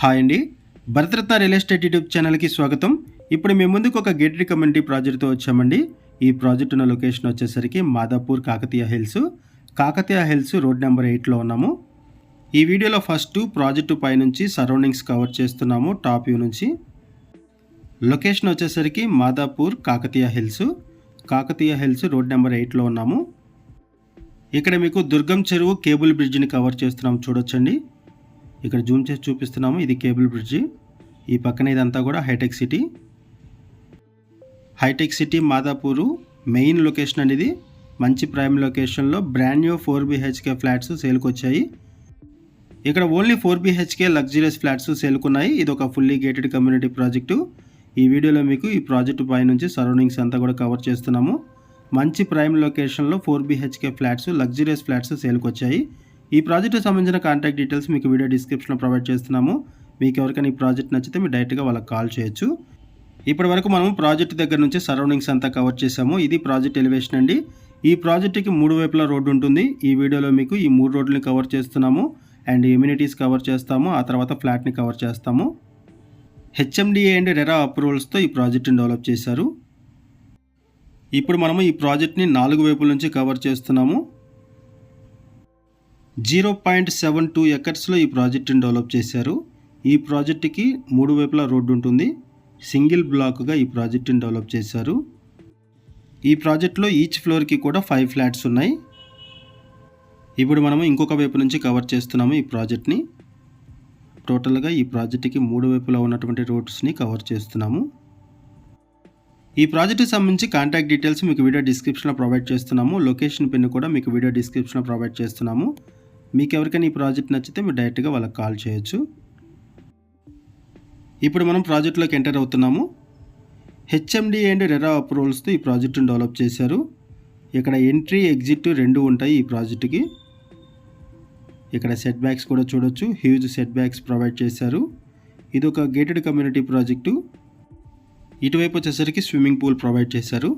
Hi అండి, Bharat Ratna real estate YouTube ఛానల్కి స్వాగతం. ఇప్పుడు మేము ముందుకు ఒక గేటెడ్ కమ్యూనిటీ ప్రాజెక్ట్తో వచ్చామండి. ఈ ప్రాజెక్ట్ ఉన్న లొకేషన్ వచ్చేసరికి Madhapur Kakatiya hills road number 8లో ఉన్నాము. ఈ వీడియోలో ఫస్ట్ ప్రాజెక్టు పైనుంచి సరౌండింగ్స్ కవర్ చేస్తున్నాము. టాప్ వ్యూ నుంచి లొకేషన్ వచ్చేసరికి Madhapur Kakatiya hills road number 8లో ఉన్నాము. ఇక్కడ మీకు దుర్గం చెరువు కేబుల్ బ్రిడ్జ్ని కవర్ చేస్తున్నాము. చూడొచ్చండి, ఇక్కడ జూమ్ చేసి చూపిస్తున్నాము. ఇది కేబుల్ బ్రిడ్జి. ఈ పక్కన ఇదంతా కూడా hitech city Madhapur main location అనేది. మంచి ప్రైమ్ లొకేషన్లో బ్రాండ్ న్యూ 4 BHK ఫ్లాట్స్ సేల్కి వచ్చాయి. ఇక్కడ ఓన్లీ 4 BHK లగ్జరియస్ ఫ్లాట్స్ సేల్కున్నాయి. ఇది ఒక ఫుల్లీ గేటెడ్ కమ్యూనిటీ ప్రాజెక్టు. ఈ వీడియోలో మీకు ఈ ప్రాజెక్టు పై నుంచి సరౌండింగ్స్ అంతా కూడా కవర్ చేస్తున్నాము. మంచి ప్రైమ్ లొకేషన్లో 4 BHK ఫ్లాట్స్ లగ్జరియస్ ఫ్లాట్స్ సేల్కి వచ్చాయి. ఈ ప్రాజెక్టుకు సంబంధించిన కాంటాక్ట్ డీటెయిల్స్ మీకు వీడియో డిస్క్రిప్షన్లో ప్రొవైడ్ చేస్తున్నాము. మీకు ఎవరికైనా ఈ ప్రాజెక్ట్ నచ్చితే మీరు డైరెక్ట్గా వాళ్ళకి కాల్ చేయొచ్చు. ఇప్పటి వరకు మనం ప్రాజెక్ట్ దగ్గర నుంచి సరౌండింగ్స్ అంతా కవర్ చేసాము. ఇది ప్రాజెక్ట్ ఎలివేషన్ అండి. ఈ ప్రాజెక్టుకి 3 వైపులా రోడ్డు ఉంటుంది. ఈ వీడియోలో మీకు ఈ 3 రోడ్లని కవర్ చేస్తున్నాము అండ్ ఇమ్యూనిటీస్ కవర్ చేస్తాము. ఆ తర్వాత ఫ్లాట్ని కవర్ చేస్తాము. HMDA అండ్ రెరా అప్రూవల్స్తో ఈ ప్రాజెక్ట్ని డెవలప్ చేశారు. ఇప్పుడు మనము ఈ ప్రాజెక్ట్ని 4 వైపుల నుంచి కవర్ చేస్తున్నాము. 0.72 ఎకర్స్లో ఈ ప్రాజెక్టుని డెవలప్ చేశారు. ఈ ప్రాజెక్టుకి 3 వైపులా రోడ్డు ఉంటుంది. సింగిల్ బ్లాక్గా ఈ ప్రాజెక్టుని డెవలప్ చేశారు. ఈ ప్రాజెక్టులో ఈచ్ ఫ్లోర్కి కూడా 5 ఫ్లాట్స్ ఉన్నాయి. ఇప్పుడు మనము ఇంకొక వైపు నుంచి కవర్ చేస్తున్నాము ఈ ప్రాజెక్ట్ని. టోటల్గా ఈ ప్రాజెక్టుకి 3 వైపులా ఉన్నటువంటి రోడ్స్ని కవర్ చేస్తున్నాము. ఈ ప్రాజెక్టుకి సంబంధించి కాంటాక్ట్ డీటెయిల్స్ మీకు వీడియో డిస్క్రిప్షన్లో ప్రొవైడ్ చేస్తున్నాము. లొకేషన్ పిన్ కూడా మీకు వీడియో డిస్క్రిప్షన్లో ప్రొవైడ్ చేస్తున్నాము. మీకు ఎవరికైనా ఈ ప్రాజెక్ట్ నచ్చితే మీరు డైరెక్ట్గా వాళ్ళకి కాల్ చేయొచ్చు. ఇప్పుడు మనం ప్రాజెక్ట్లోకి ఎంటర్ అవుతున్నాము. HMDA అండ్ రెరా అప్రూవల్స్తో ఈ ప్రాజెక్టును డెవలప్ చేశారు. ఇక్కడ ఎంట్రీ ఎగ్జిట్ 2 ఉంటాయి ఈ ప్రాజెక్టుకి. ఇక్కడ సెట్ బ్యాక్స్ కూడా చూడొచ్చు. హ్యూజ్ సెట్ బ్యాక్స్ ప్రొవైడ్ చేశారు. ఇది ఒక గేటెడ్ కమ్యూనిటీ ప్రాజెక్టు. ఇటువైపు వచ్చేసరికి స్విమ్మింగ్ పూల్ ప్రొవైడ్ చేశారు.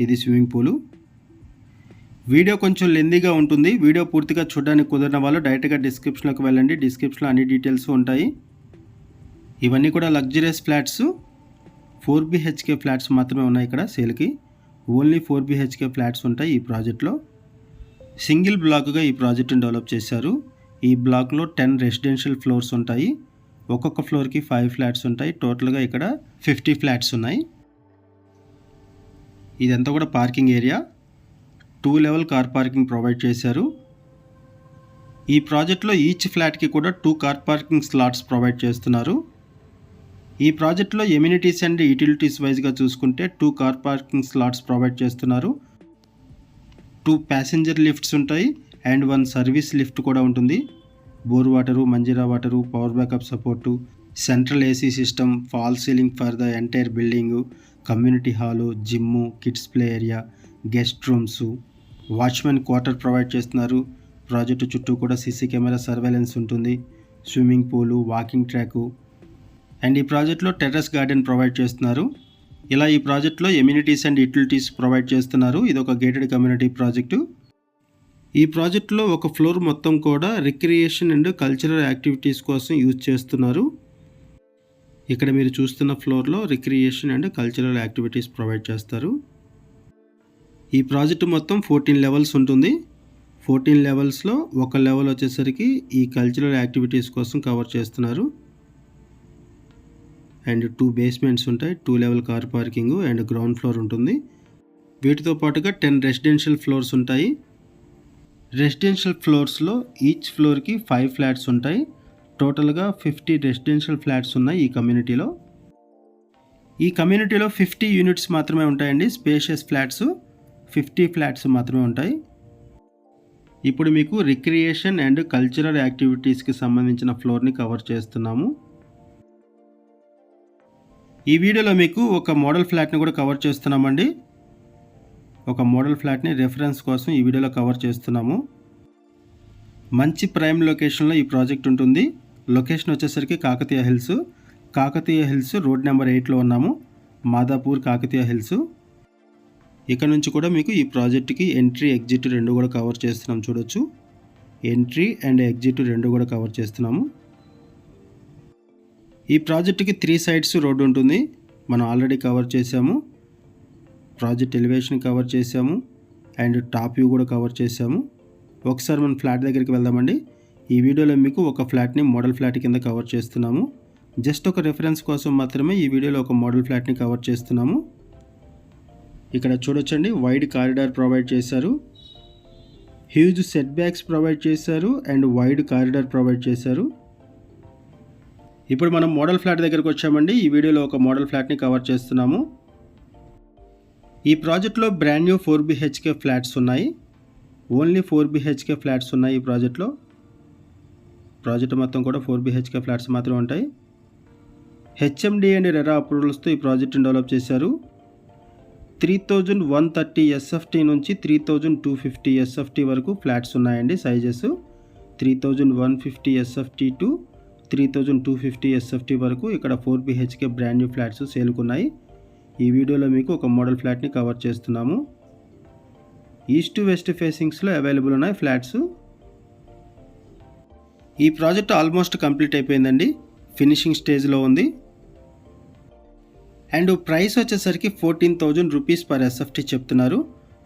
ఇది స్విమ్మింగ్ పూలు. వీడియో కొంచెం లెందీగా ఉంటుంది. వీడియో పూర్తిగా చూడడానికి కుదిరిన వాళ్ళు డైరెక్ట్గా డిస్క్రిప్షన్లోకి వెళ్ళండి. డిస్క్రిప్షన్లో అన్ని డీటెయిల్స్ ఉంటాయి. ఇవన్నీ కూడా లగ్జరియస్ ఫ్లాట్స్. 4 BHK ఫ్లాట్స్ మాత్రమే ఉన్నాయి ఇక్కడ సేల్కి. ఓన్లీ 4 BHK ఫ్లాట్స్ ఉంటాయి ఈ ప్రాజెక్ట్లో. సింగిల్ బ్లాక్గా ఈ ప్రాజెక్టుని డెవలప్ చేశారు. ఈ బ్లాక్లో 10 రెసిడెన్షియల్ ఫ్లోర్స్ ఉంటాయి. ఒక్కొక్క ఫ్లోర్కి 5 ఫ్లాట్స్ ఉంటాయి. టోటల్గా ఇక్కడ 50 ఫ్లాట్స్ ఉన్నాయి. ఇదంతా కూడా parking area. 2 level car parking provide చేశారు. ఈ ప్రాజెక్ట్లో ఈచ్ ఫ్లాట్కి కూడా 2 కార్ పార్కింగ్ స్లాట్స్ ప్రొవైడ్ చేస్తున్నారు. ఈ ప్రాజెక్ట్లో ఎమ్యూనిటీస్ అండ్ యూటిలిటీస్ వైజ్గా చూసుకుంటే 2 కార్ పార్కింగ్ స్లాట్స్ ప్రొవైడ్ చేస్తున్నారు. 2 ప్యాసింజర్ లిఫ్ట్స్ ఉంటాయి అండ్ 1 సర్వీస్ లిఫ్ట్ కూడా ఉంటుంది. Bore water, Manjira water, power backup support, central AC system, fall ceiling for the entire building, community hall, gym, kids play area, guest rooms, watchmen quarter provide చేస్తున్నారు. Project చుట్టూ కూడా CC camera surveillance ఉంటుంది. Swimming pool, walking track and ఈ ప్రాజెక్ట్లో terrace garden provide చేస్తున్నారు. ఇలా ఈ ప్రాజెక్ట్లో ఎమ్యూనిటీస్ అండ్ యూటిలిటీస్ ప్రొవైడ్ చేస్తున్నారు. ఇది ఒక గేటెడ్ కమ్యూనిటీ ప్రాజెక్టు. ఈ ప్రాజెక్టులో ఒక ఫ్లోర్ మొత్తం కూడా రిక్రియేషన్ అండ్ కల్చరల్ యాక్టివిటీస్ కోసం యూజ్ చేస్తున్నారు. ఇక్కడ మీరు చూస్తున్న ఫ్లోర్లో recreation and cultural activities provide చేస్తారు. ఈ ప్రాజెక్టు మొత్తం 14 లెవెల్స్ ఉంటుంది. 14 లెవెల్స్లో ఒక లెవెల్ వచ్చేసరికి ఈ కల్చరల్ యాక్టివిటీస్ కోసం కవర్ చేస్తున్నారు. అండ్ 2 బేస్మెంట్స్ ఉంటాయి. 2 level car parking and ground floor ఉంటుంది. వీటితో పాటుగా 10 రెసిడెన్షియల్ ఫ్లోర్స్ ఉంటాయి. రెసిడెన్షియల్ ఫ్లోర్స్లో ఈచ్ ఫ్లోర్కి 5 ఫ్లాట్స్ ఉంటాయి. టోటల్గా 50 రెసిడెన్షియల్ ఫ్లాట్స్ ఉన్నాయి ఈ కమ్యూనిటీలో. ఈ కమ్యూనిటీలో 50 యూనిట్స్ మాత్రమే ఉంటాయండి. స్పేషియస్ ఫ్లాట్స్ 50 ఫ్లాట్స్ మాత్రమే ఉంటాయి. ఇప్పుడు మీకు రిక్రియేషన్ అండ్ కల్చరల్ యాక్టివిటీస్కి సంబంధించిన ఫ్లోర్ని కవర్ చేస్తున్నాము. ఈ వీడియోలో మీకు ఒక మోడల్ ఫ్లాట్ని కూడా కవర్ చేస్తున్నామండి. ఒక మోడల్ ఫ్లాట్ని రెఫరెన్స్ కోసం ఈ వీడియోలో కవర్ చేస్తున్నాము. మంచి ప్రైమ్ లొకేషన్లో ఈ ప్రాజెక్ట్ ఉంటుంది. లొకేషన్ వచ్చేసరికి కాకతీయ హిల్స్ రోడ్ నెంబర్ 8లో ఉన్నాము. మాదాపూర్ కాకతీయ హిల్స్. ఇక్కడ నుంచి కూడా మీకు ఈ ప్రాజెక్ట్కి ఎంట్రీ ఎగ్జిట్ 2 కూడా కవర్ చేస్తున్నాం. చూడొచ్చు, ఎంట్రీ అండ్ ఎగ్జిట్ 2 కూడా కవర్ చేస్తున్నాము. ఈ ప్రాజెక్టుకి 3 సైడ్స్ రోడ్డు ఉంటుంది. మనం ఆల్రెడీ కవర్ చేసాము. ప్రాజెక్ట్ ఎలివేషన్ కవర్ చేసాము అండ్ టాప్ వ్యూ కూడా కవర్ చేసాము. ఒకసారి మనం ఫ్లాట్ దగ్గరికి వెళ్దామండి. ఈ వీడియోలో మీకు ఒక ఫ్లాట్ని మోడల్ ఫ్లాట్ కింద కవర్ చేస్తున్నాము. జస్ట్ ఒక రెఫరెన్స్ కోసం మాత్రమే ఈ వీడియోలో ఒక మోడల్ ఫ్లాట్ని కవర్ చేస్తున్నాము. ఇక్కడ చూడొచ్చండి, వైడ్ కారిడార్ ప్రొవైడ్ చేశారు, హ్యూజ్ సెట్ బ్యాక్స్ ప్రొవైడ్ చేశారు అండ్ వైడ్ కారిడార్ ప్రొవైడ్ చేశారు. ఇప్పుడు మనం మోడల్ ఫ్లాట్ దగ్గరకు వచ్చామండి. ఈ వీడియోలో ఒక మోడల్ ఫ్లాట్ని కవర్ చేస్తున్నాము. ఈ ప్రాజెక్ట్లో బ్రాండ్ న్యూ 4 BHK ఫ్లాట్స్ ఉన్నాయి. ఓన్లీ 4 BHK ఫ్లాట్స్ ఉన్నాయి ఈ ప్రాజెక్ట్లో. ప్రాజెక్ట్ మొత్తం కూడా 4 BHK ఫ్లాట్స్ మాత్రమే ఉంటాయి. హెచ్ఎండి అండ్ రెరా అప్రూవల్స్తో ఈ ప్రాజెక్ట్ని డెవలప్ చేశారు. 3130 SFT నుంచి 3250 SFT వరకు ఫ్లాట్స్ ఉన్నాయండి. సైజెస్ 3150 SFT టు 3250 SFT వరకు ఇక్కడ 4 BHK బ్రాండ్ న్యూ ఫ్లాట్స్ సేల్కున్నాయి. ఈ వీడియోలో మీకు ఒక మోడల్ ఫ్లాట్ని కవర్ చేస్తున్నాము. ఈస్ట్ వెస్ట్ ఫేసింగ్స్లో అవైలబుల్ ఉన్నాయి ఫ్లాట్స్. ఈ ప్రాజెక్ట్ ఆల్మోస్ట్ కంప్లీట్ అయిపోయిందండి, ఫినిషింగ్ స్టేజ్లో ఉంది. అండ్ ప్రైస్ వచ్చేసరికి 14,000 రూపీస్ పర్ SFT చెప్తున్నారు.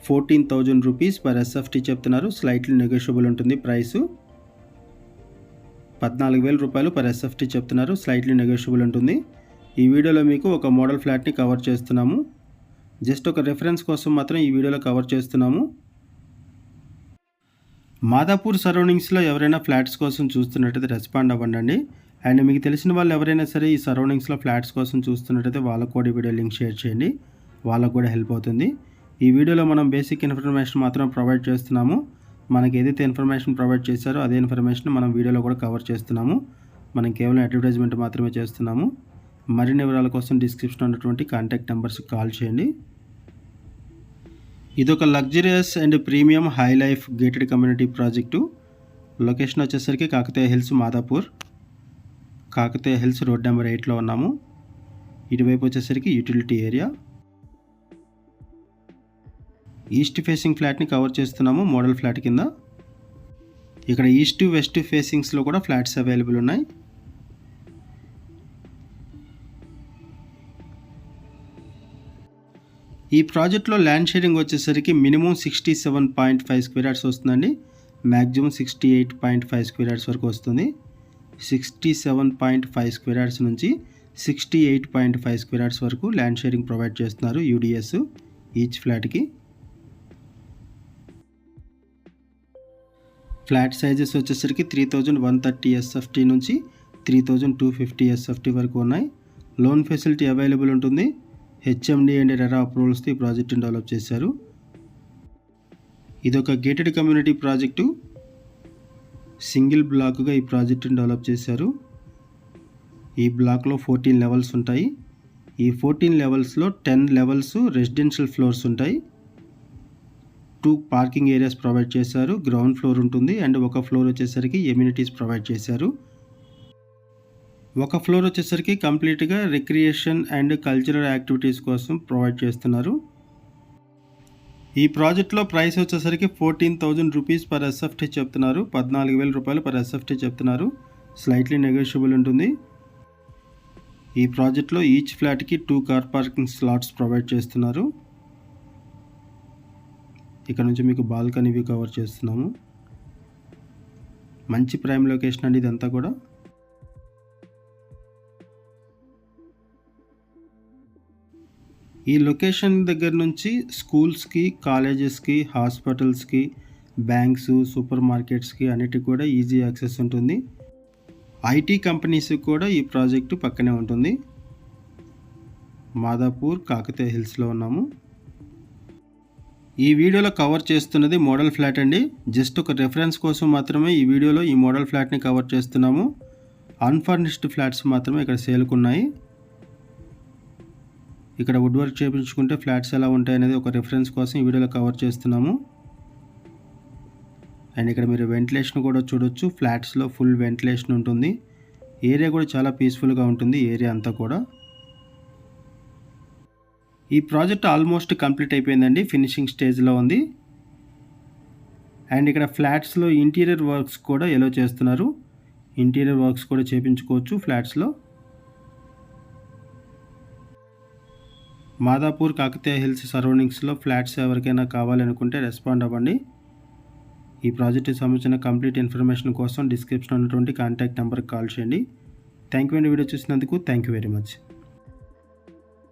14,000 రూపీస్ పర్ SFT చెప్తున్నారు. స్లైట్లీ నెగోషియబుల్ ఉంటుంది ప్రైసు. 14,000 రూపాయలు పర్ SFT చెప్తున్నారు. స్లైట్లీ నెగోషియబుల్ ఉంటుంది. ఈ వీడియోలో మీకు ఒక మోడల్ ఫ్లాట్ని కవర్ చేస్తున్నాము. జస్ట్ ఒక రెఫరెన్స్ కోసం మాత్రం ఈ వీడియోలో కవర్ చేస్తున్నాము. మాదాపూర్ సరౌండింగ్స్లో ఎవరైనా ఫ్లాట్స్ కోసం చూస్తున్నట్టయితే రెస్పాండ్ అవ్వండి. అండ్ మీకు తెలిసిన వాళ్ళు ఎవరైనా సరే ఈ సరౌండింగ్స్లో ఫ్లాట్స్ కోసం చూస్తున్నట్టయితే వాళ్ళకు కూడా వీడియో లింక్ షేర్ చేయండి, వాళ్ళకు కూడా హెల్ప్ అవుతుంది. ఈ వీడియోలో మనం బేసిక్ ఇన్ఫర్మేషన్ మాత్రం ప్రొవైడ్ చేస్తున్నాము. మనకి ఏదైతే ఇన్ఫర్మేషన్ ప్రొవైడ్ చేశారో అదే ఇన్ఫర్మేషన్ మనం వీడియోలో కూడా కవర్ చేస్తున్నాము. మనం కేవలం అడ్వర్టైజ్మెంట్ మాత్రమే చేస్తున్నాము. మరిన్ని వివరాల కోసం డిస్క్రిప్షన్లో ఉన్నటువంటి కాంటాక్ట్ నెంబర్స్కి కాల్ చేయండి. ఇదొక luxurious and premium high life gated community project. Location వచ్చేసరికి Kakatiya hills, Madhapur. Kakatiya hills road number 8లో ఉన్నాము. ఇటువైపు వచ్చేసరికి యూటిలిటీ ఏరియా. ఈస్ట్ ఫేసింగ్ ఫ్లాట్ని కవర్ చేస్తున్నాము మోడల్ ఫ్లాట్ కింద. ఇక్కడ ఈస్ట్ వెస్ట్ ఫేసింగ్స్లో కూడా ఫ్లాట్స్ అవైలబుల్ ఉన్నాయి. ఈ ప్రాజెక్ట్లో ల్యాండ్ షేరింగ్ వచ్చేసరికి మినిమం 67.5 స్క్వేర్ యార్డ్స్ వస్తుందండి. మ్యాక్సిమం 68.5 స్క్వేర్ యార్డ్స్ వరకు వస్తుంది. 67.5 స్క్వేర్ యార్డ్స్ నుంచి 68.5 స్క్వేర్ యార్డ్స్ వరకు ల్యాండ్ షేరింగ్ ప్రొవైడ్ చేస్తున్నారు UDS ఈచ్ ఫ్లాట్కి. ఫ్లాట్ సైజెస్ వచ్చేసరికి 3130 SFT నుంచి 3250 SFT వరకు ఉన్నాయి. లోన్ ఫెసిలిటీ అవైలబుల్ ఉంటుంది. హెచ్ఎండి అండ్ రెరా అప్రూవల్స్తో ఈ ప్రాజెక్ట్ని డెవలప్ చేశారు. ఇదొక గేటెడ్ కమ్యూనిటీ ప్రాజెక్టు. సింగిల్ బ్లాక్గా ఈ ప్రాజెక్ట్ని డెవలప్ చేశారు. ఈ బ్లాక్లో 14 లెవెల్స్ ఉంటాయి. ఈ 14 లెవెల్స్లో 10 లెవెల్స్ రెసిడెన్షియల్ ఫ్లోర్స్ ఉంటాయి. 2 పార్కింగ్ ఏరియాస్ ప్రొవైడ్ చేశారు. గ్రౌండ్ ఫ్లోర్ ఉంటుంది అండ్ ఒక ఫ్లోర్ వచ్చేసరికి ఎమ్యూనిటీస్ ప్రొవైడ్ చేశారు. ఒక ఫ్లోర్ వచ్చేసరికి కంప్లీట్గా రిక్రియేషన్ అండ్ కల్చరల్ యాక్టివిటీస్ కోసం ప్రొవైడ్ చేస్తున్నారు. ఈ ప్రాజెక్ట్లో ప్రైస్ వచ్చేసరికి 14,000 రూపీస్ పర్ SFT చెప్తున్నారు. 14,000 రూపాయలు పర్ SFT చెప్తున్నారు. స్లైట్లీ నెగోషియబుల్ ఉంటుంది. ఈ ప్రాజెక్ట్లో ఈచ్ ఫ్లాట్కి 2 కార్ పార్కింగ్ స్లాట్స్ ప్రొవైడ్ చేస్తున్నారు. ఇక్కడ నుంచి మీకు బాల్కనీ వ్యూ కవర్ చేస్తున్నాము. మంచి ప్రైమ్ లొకేషన్ అండి ఇదంతా కూడా. ఈ లొకేషన్ దగ్గర నుంచి స్కూల్స్కి, కాలేజెస్కి, హాస్పిటల్స్కి, బ్యాంక్స్, సూపర్ మార్కెట్స్కి అన్నిటికి కూడా ఈజీ యాక్సెస్ ఉంటుంది. IT కంపెనీస్కి కూడా ఈ ప్రాజెక్టు పక్కనే ఉంటుంది. మాదాపూర్ కాకతీయ హిల్స్లో ఉన్నాము. ఈ వీడియోలో కవర్ చేస్తున్నది మోడల్ ఫ్లాట్ అండి. జస్ట్ ఒక రెఫరెన్స్ కోసం మాత్రమే ఈ వీడియోలో ఈ మోడల్ ఫ్లాట్ని కవర్ చేస్తున్నాము. అన్ఫర్నిష్డ్ ఫ్లాట్స్ మాత్రమే ఇక్కడ సేల్కున్నాయి. ఇక్కడ వుడ్ వర్క్ చేయించుకుంటే ఫ్లాట్స్ ఎలా ఉంటాయి అనేది ఒక రెఫరెన్స్ కోసం ఈ వీడియోలో కవర్ చేస్తున్నాము. అండ్ ఇక్కడ మీరు వెంటిలేషన్ కూడా చూడొచ్చు. ఫ్లాట్స్లో ఫుల్ వెంటిలేషన్ ఉంటుంది. ఏరియా కూడా చాలా పీస్ఫుల్గా ఉంటుంది ఏరియా అంతా కూడా. ఈ ప్రాజెక్ట్ ఆల్మోస్ట్ కంప్లీట్ అయిపోయిందండి, ఫినిషింగ్ స్టేజ్లో ఉంది. అండ్ ఇక్కడ ఫ్లాట్స్లో ఇంటీరియర్ వర్క్స్ కూడా ఎలో చేస్తున్నారు. ఇంటీరియర్ వర్క్స్ కూడా చేయించుకోవచ్చు ఫ్లాట్స్లో. మాదాపూర్ కాకతీయ హిల్స్ సరౌండింగ్స్లో ఫ్లాట్స్ ఎవరికైనా కావాలనుకుంటే రెస్పాండ్ అవ్వండి. ఈ ప్రాజెక్ట్కి సంబంధించిన కంప్లీట్ ఇన్ఫర్మేషన్ కోసం డిస్క్రిప్షన్ ఉన్నటువంటి కాంటాక్ట్ నెంబర్కి కాల్ చేయండి. థ్యాంక్ యూ అండి, వీడియో చూసినందుకు థ్యాంక్ యూ వెరీ మచ్.